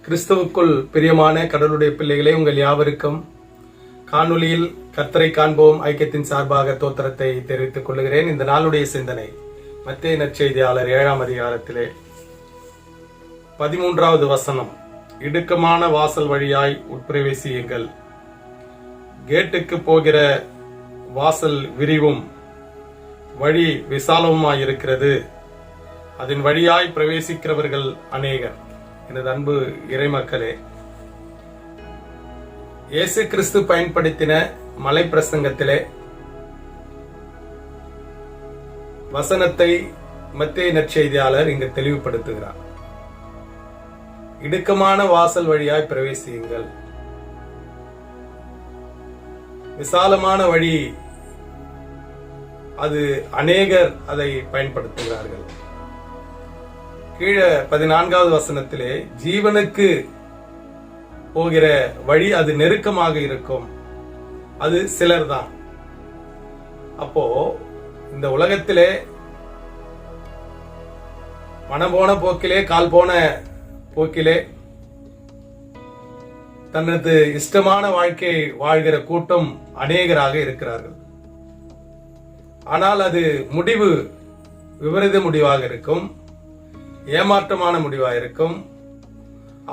கிறிஸ்துவுக்குள் பிரியமான கடவுளுடைய பிள்ளைகளே, உங்கள் யாவருக்கும் காணொலியில் கர்த்தரை காண்போம் ஐக்கியத்தின் சார்பாக தோத்திரத்தை தெரிவித்துக் கொள்கிறேன். இந்த நாளுடைய சிந்தனை மத்தேயு நற்செய்தியாளர் 7ஆம் அதிகாரத்திலே 13வது வசனம். இடுக்கமான வாசல் வழியாய் உட்பிரவேசியுங்கள். கேட்டுக்கு போகிற வாசல் விரிவும் வழி விசாலமுமாயிருக்கிறது, அதன் வழியாய் பிரவேசிக்கிறவர்கள் அநேகர். எனது அன்பு இறைமக்களே, இயேசு கிறிஸ்து பயன்படுத்தின மலை பிரசங்கத்திலே வசனத்தை மத்தேயு நற்செய்தியாளர் இங்கு தெளிவுபடுத்துகிறார். இடுக்கமான வாசல் வழியாய் பிரவேசியுங்கள். விசாலமான வழி, அது அநேகர் அதை பயன்படுத்துகிறார்கள். கீழே 14வது வசனத்திலே ஜீவனுக்கு போகிற வழி அது நெருக்கமாக இருக்கும், அது சிலர் தான். அப்போ இந்த உலகத்திலே மனம் போன போக்கிலே கால் போன போக்கிலே தனது இஷ்டமான வாழ்க்கையை வாழ்கிற கூட்டம் அநேகராக இருக்கிறார்கள். ஆனால் அது முடிவு விபரீத முடிவாக இருக்கும், ஏமாற்றமான முடிவாக இருக்கும்,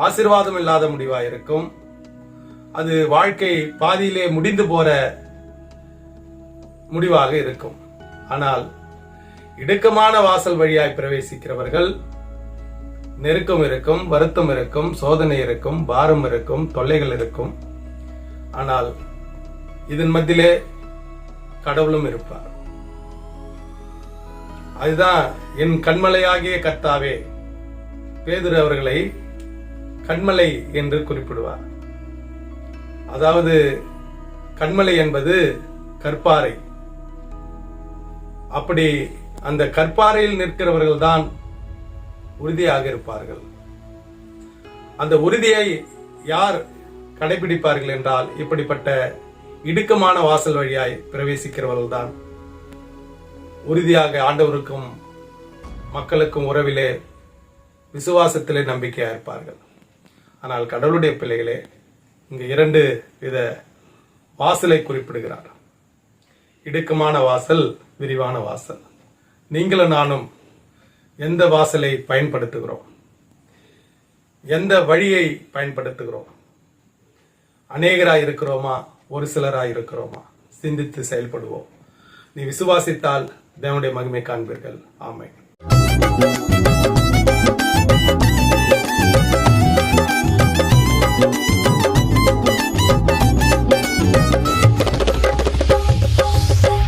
ஆசீர்வாதம் இல்லாத முடிவாக இருக்கும். அது வாழ்க்கை பாதியிலே முடிந்து போற முடிவாக இருக்கும். ஆனால் இடுக்கமான வாசல் வழியாய் பிரவேசிக்கிறவர்கள் நெருக்கம் இருக்கும், வருத்தம் இருக்கும், சோதனை இருக்கும், பாரம் இருக்கும், தொல்லைகள் இருக்கும். ஆனால் இதன் மத்தியிலே கடவுளும் இருப்பார். அதுதான் என் கண்மலையாகிய கர்த்தாவே. பேதுரு அவர்களை கண்மலை என்று குறிப்பிடுவார். அதாவது கண்மலை என்பது கற்பாறை. அப்படி அந்த கற்பாறையில் நிற்கிறவர்கள் தான் உறுதியாக இருப்பார்கள். அந்த உறுதியை யார் கடைபிடிப்பார்கள் என்றால், இப்படிப்பட்ட இடுக்கமான வாசல் வழியாய் பிரவேசிக்கிறவர்கள் தான் உறுதியாக ஆண்டவருக்கும் மக்களுக்கும் உறவிலே விசுவாசத்திலே நம்பிக்கையா இருப்பார்கள். ஆனால் கடவுளுடைய பிள்ளைகளே, இங்கு 2 வித வாசலை குறிப்பிடுகிறார். இடுக்கமான வாசல், விரிவான வாசல். நீங்களும் நானும் எந்த வாசலை பயன்படுத்துகிறோம்? எந்த வழியை பயன்படுத்துகிறோம்? அநேகராய் இருக்கிறோமா, ஒரு சிலராய் இருக்கிறோமா? சிந்தித்து செயல்படுவோம். நீ விசுவாசித்தால் தேவனுடைய மகிமை காண்பீர்கள். ஆமென்.